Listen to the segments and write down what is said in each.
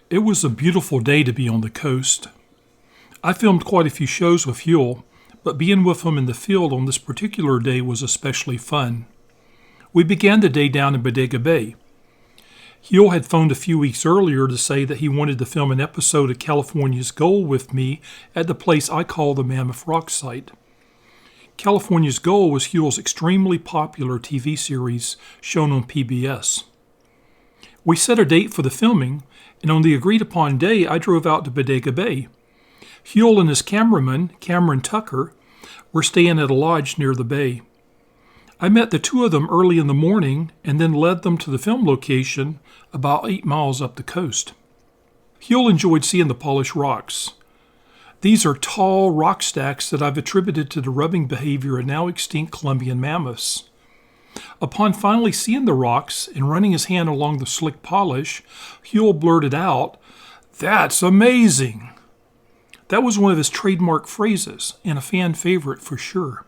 It was a beautiful day to be on the coast. I filmed quite a few shows with Huell, but being with him in the field on this particular day was especially fun. We began the day down in Bodega Bay. Huell had phoned a few weeks earlier to say that he wanted to film an episode of California's Gold with me at the place I call the Mammoth Rock Site. California's Gold was Huell's extremely popular TV series shown on PBS. We set a date for the filming, and on the agreed-upon day, I drove out to Bodega Bay. Huell and his cameraman, Cameron Tucker, were staying at a lodge near the bay. I met the two of them early in the morning and then led them to the film location about 8 miles up the coast. Huell enjoyed seeing the polished rocks. These are tall rock stacks that I've attributed to the rubbing behavior of now extinct Columbian mammoths. Upon finally seeing the rocks and running his hand along the slick polish, Huell blurted out, "That's amazing!" That was one of his trademark phrases, and a fan favorite for sure.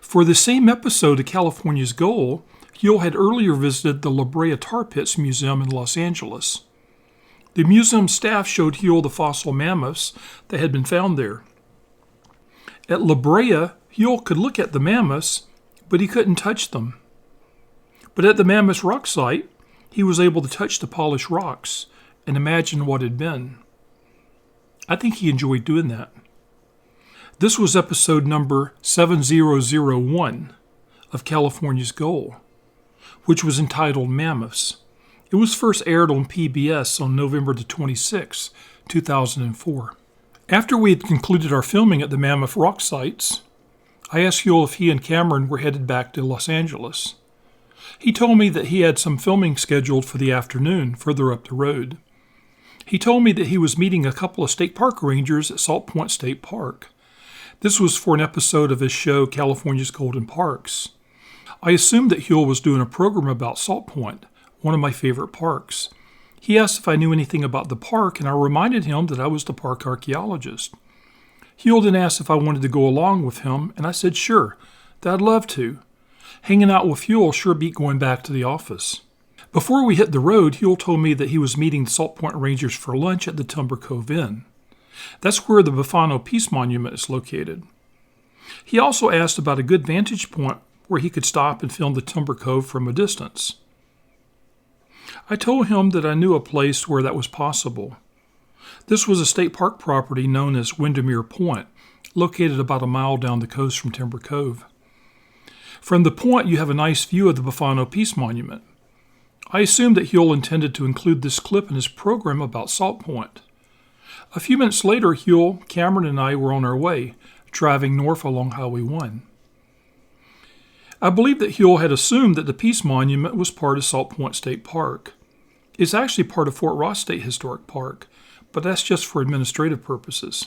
For the same episode of California's Gold, Huell had earlier visited the La Brea Tar Pits Museum in Los Angeles. The museum staff showed Huell the fossil mammoths that had been found there. At La Brea, Huell could look at the mammoths, but he couldn't touch them. But at the Mammoth Rock Site, he was able to touch the polished rocks and imagine what had been. I think he enjoyed doing that. This was episode number 7001 of California's Gold, which was entitled Mammoths. It was first aired on PBS on November the 26th, 2004. After we had concluded our filming at the Mammoth Rock Sites, I asked Huell if he and Cameron were headed back to Los Angeles. He told me that he had some filming scheduled for the afternoon further up the road. He told me that he was meeting a couple of state park rangers at Salt Point State Park. This was for an episode of his show, California's Golden Parks. I assumed that Huell was doing a program about Salt Point, one of my favorite parks. He asked if I knew anything about the park, and I reminded him that I was the park archaeologist. Huell then asked if I wanted to go along with him, and I said sure, that I'd love to. Hanging out with Huell sure beat going back to the office. Before we hit the road, Huell told me that he was meeting the Salt Point Rangers for lunch at the Timber Cove Inn. That's where the Bufano Peace Monument is located. He also asked about a good vantage point where he could stop and film the Timber Cove from a distance. I told him that I knew a place where that was possible. This was a state park property known as Windermere Point, located about a mile down the coast from Timber Cove. From the point, you have a nice view of the Bufano Peace Monument. I assumed that Huell intended to include this clip in his program about Salt Point. A few minutes later, Huell, Cameron, and I were on our way, driving north along Highway 1. I believe that Huell had assumed that the Peace Monument was part of Salt Point State Park. It's actually part of Fort Ross State Historic Park, but that's just for administrative purposes.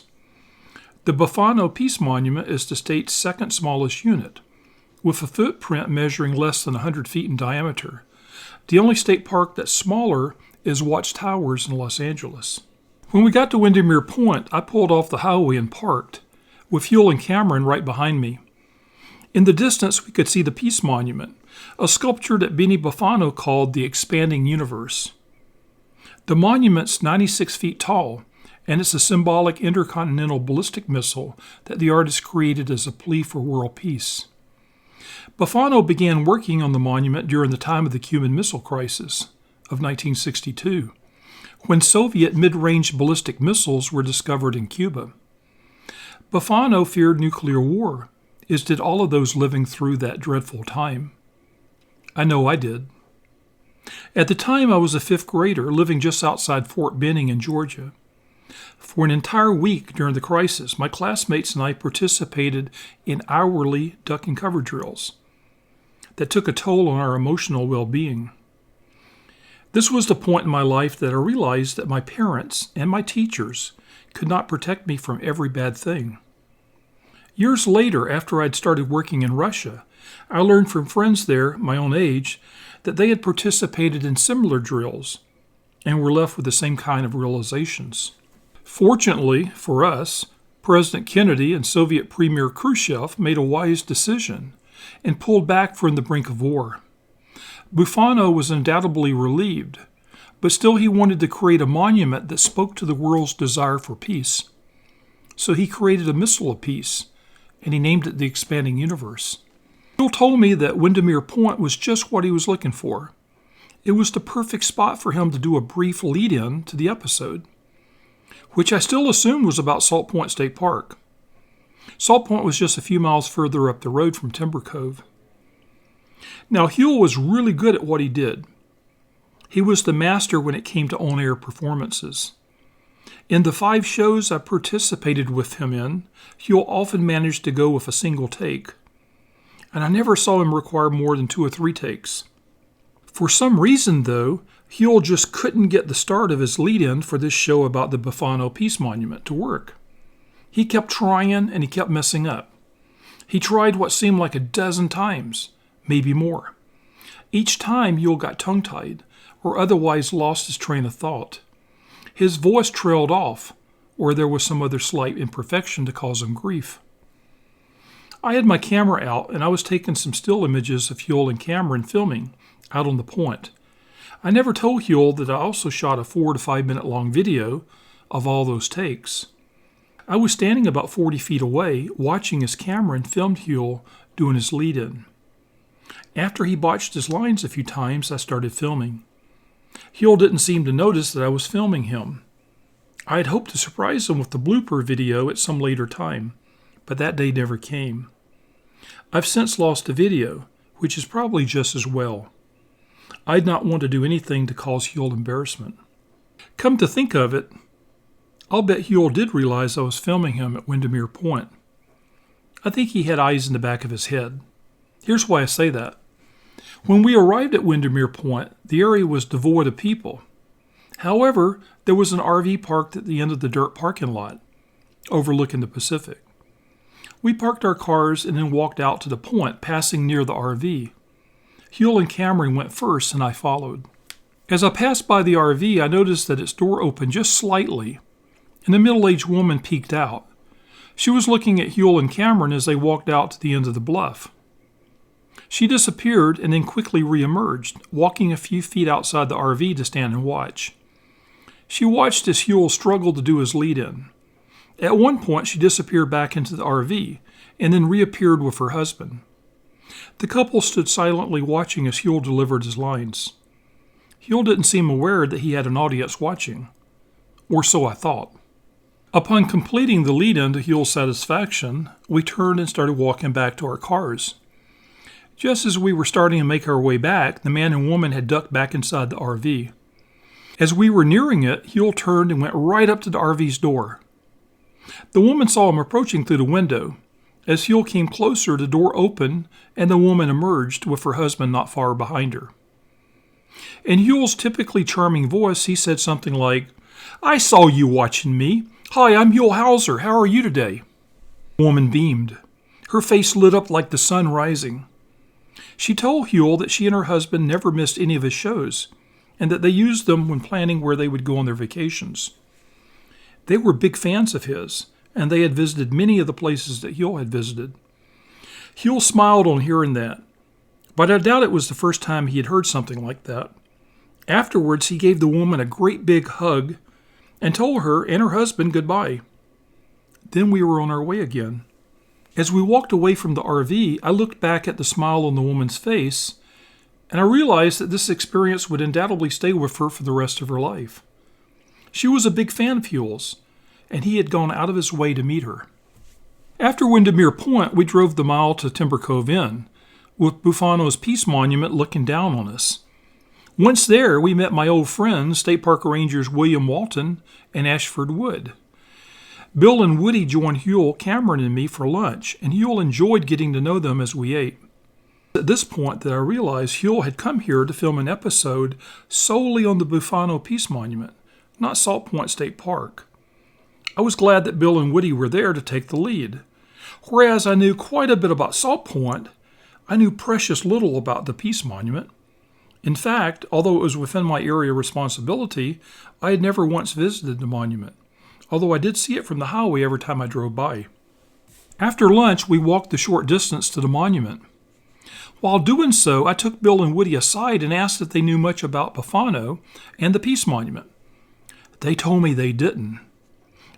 The Bufano Peace Monument is the state's second smallest unit, with a footprint measuring less than 100 feet in diameter. The only state park that's smaller is Watchtowers in Los Angeles. When we got to Windermere Point, I pulled off the highway and parked, with Huell and Cameron right behind me. In the distance, we could see the Peace Monument, a sculpture that Benny Bufano called the Expanding Universe. The monument's 96 feet tall, and it's a symbolic intercontinental ballistic missile that the artist created as a plea for world peace. Bufano began working on the monument during the time of the Cuban Missile Crisis of 1962, when Soviet mid-range ballistic missiles were discovered in Cuba. Bufano feared nuclear war, as did all of those living through that dreadful time. I know I did. At the time, I was a fifth grader living just outside Fort Benning in Georgia. For an entire week during the crisis, my classmates and I participated in hourly duck and cover drills that took a toll on our emotional well-being. This was the point in my life that I realized that my parents and my teachers could not protect me from every bad thing. Years later, after I'd started working in Russia, I learned from friends there, my own age, that they had participated in similar drills and were left with the same kind of realizations. Fortunately for us, President Kennedy and Soviet Premier Khrushchev made a wise decision and pulled back from the brink of war. Bufano was undoubtedly relieved, but still he wanted to create a monument that spoke to the world's desire for peace. So he created a missile of peace, and he named it the Expanding Universe. Huell told me that Windermere Point was just what he was looking for. It was the perfect spot for him to do a brief lead-in to the episode, which I still assumed was about Salt Point State Park. Salt Point was just a few miles further up the road from Timber Cove. Now, Huell was really good at what he did. He was the master when it came to on-air performances. In the 5 shows I participated with him in, Huell often managed to go with a single take, and I never saw him require more than 2 or 3 takes. For some reason, though, Huell just couldn't get the start of his lead-in for this show about the Bufano Peace Monument to work. He kept trying and he kept messing up. He tried what seemed like a dozen times, maybe more. Each time Huell got tongue-tied or otherwise lost his train of thought. His voice trailed off, or there was some other slight imperfection to cause him grief. I had my camera out and I was taking some still images of Huell and Cameron filming out on the point. I never told Huell that I also shot a 4 to 5 minute long video of all those takes. I was standing about 40 feet away watching as Cameron filmed Huell doing his lead-in. After he botched his lines a few times, I started filming. Huell didn't seem to notice that I was filming him. I had hoped to surprise him with the blooper video at some later time, but that day never came. I've since lost the video, which is probably just as well. I'd not want to do anything to cause Huell embarrassment. Come to think of it, I'll bet Huell did realize I was filming him at Windermere Point. I think he had eyes in the back of his head. Here's why I say that. When we arrived at Windermere Point, the area was devoid of people. However, there was an RV parked at the end of the dirt parking lot, overlooking the Pacific. We parked our cars and then walked out to the point, passing near the RV. Huell and Cameron went first, and I followed. As I passed by the RV, I noticed that its door opened just slightly, and a middle-aged woman peeked out. She was looking at Huell and Cameron as they walked out to the end of the bluff. She disappeared and then quickly reemerged, walking a few feet outside the RV to stand and watch. She watched as Huell struggled to do his lead-in. At one point, she disappeared back into the RV and then reappeared with her husband. The couple stood silently watching as Huell delivered his lines. Huell didn't seem aware that he had an audience watching, or so I thought. Upon completing the lead-in to Huell's satisfaction, we turned and started walking back to our cars. Just as we were starting to make our way back, the man and woman had ducked back inside the RV. As we were nearing it, Huell turned and went right up to the RV's door. The woman saw him approaching through the window. As Huell came closer, the door opened and the woman emerged with her husband not far behind her. In Huell's typically charming voice, he said something like, "I saw you watching me. Hi, I'm Huell Howser. How are you today?" The woman beamed. Her face lit up like the sun rising. She told Huell that she and her husband never missed any of his shows, and that they used them when planning where they would go on their vacations. They were big fans of his, and they had visited many of the places that Huell had visited. Huell smiled on hearing that, but I doubt it was the first time he had heard something like that. Afterwards, he gave the woman a great big hug and told her and her husband goodbye. Then we were on our way again. As we walked away from the RV, I looked back at the smile on the woman's face, and I realized that this experience would undoubtedly stay with her for the rest of her life. She was a big fan of Huell's, and he had gone out of his way to meet her. After Windermere Point, we drove the mile to Timber Cove Inn, with Bufano's Peace Monument looking down on us. Once there, we met my old friends, State Park Rangers William Walton and Ashford Wood. Bill and Woody joined Huell, Cameron, and me for lunch, and Huell enjoyed getting to know them as we ate. At this point that I realized Huell had come here to film an episode solely on the Bufano Peace Monument, not Salt Point State Park. I was glad that Bill and Woody were there to take the lead. Whereas I knew quite a bit about Salt Point, I knew precious little about the Peace Monument. In fact, although it was within my area of responsibility, I had never once visited the monument, although I did see it from the highway every time I drove by. After lunch, we walked the short distance to the monument. While doing so, I took Bill and Woody aside and asked if they knew much about Bufano and the Peace Monument. They told me they didn't.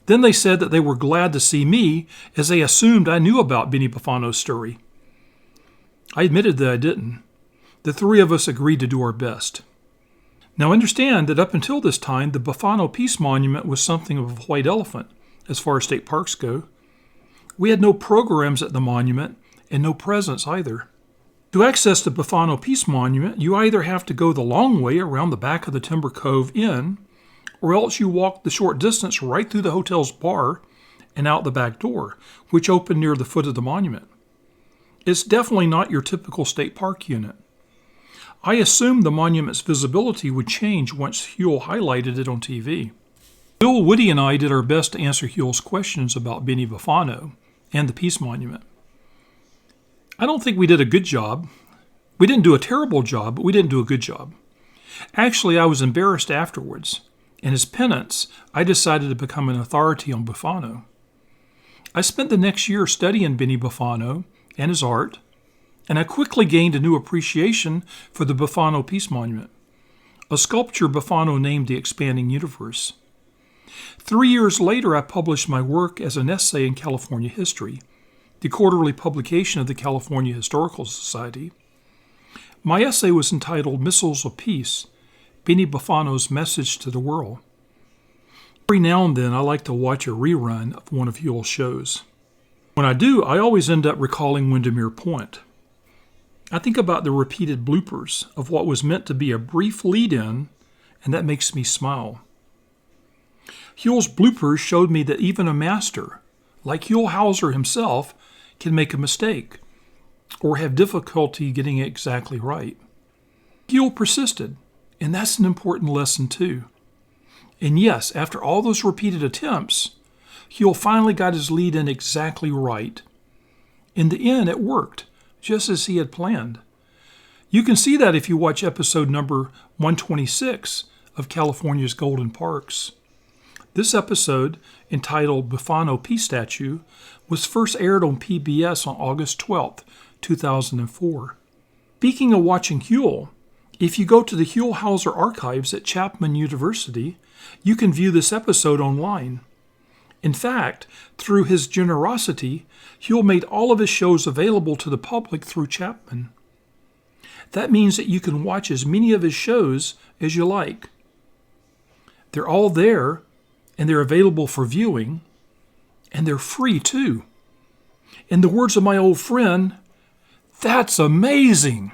Then they said that they were glad to see me, as they assumed I knew about Benny Bufano's story. I admitted that I didn't. The three of us agreed to do our best. Now understand that up until this time, the Bufano Peace Monument was something of a white elephant, as far as state parks go. We had no programs at the monument, and no presence either. To access the Bufano Peace Monument, you either have to go the long way around the back of the Timber Cove Inn, or else you walk the short distance right through the hotel's bar and out the back door, which opened near the foot of the monument. It's definitely not your typical state park unit. I assumed the monument's visibility would change once Huell highlighted it on TV. Bill, Woody, and I did our best to answer Huell's questions about Benny Bufano and the Peace Monument. I don't think we did a good job. We didn't do a terrible job, but we didn't do a good job. Actually, I was embarrassed afterwards, and as penance, I decided to become an authority on Bufano. I spent the next year studying Benny Bufano and his art, and I quickly gained a new appreciation for the Bufano Peace Monument, a sculpture Bufano named the Expanding Universe. 3 years later, I published my work as an essay in California History, the quarterly publication of the California Historical Society. My essay was entitled Missiles of Peace, Benny Bufano's Message to the World. Every now and then, I like to watch a rerun of one of Huell's shows. When I do, I always end up recalling Windermere Point. I think about the repeated bloopers of what was meant to be a brief lead-in, and that makes me smile. Huell's bloopers showed me that even a master, like Huell Howser himself, can make a mistake or have difficulty getting it exactly right. Huell persisted, and that's an important lesson too. And yes, after all those repeated attempts, Huell finally got his lead in exactly right. In the end, it worked, just as he had planned. You can see that if you watch episode number 126 of California's Golden Parks. This episode, entitled Bufano Peace Statue, was first aired on PBS on August 12, 2004. Speaking of watching Huell, if you go to the Huell Howser archives at Chapman University, you can view this episode online. In fact, through his generosity, Huell made all of his shows available to the public through Chapman. That means that you can watch as many of his shows as you like. They're all there, and they're available for viewing, and they're free too. In the words of my old friend, that's amazing!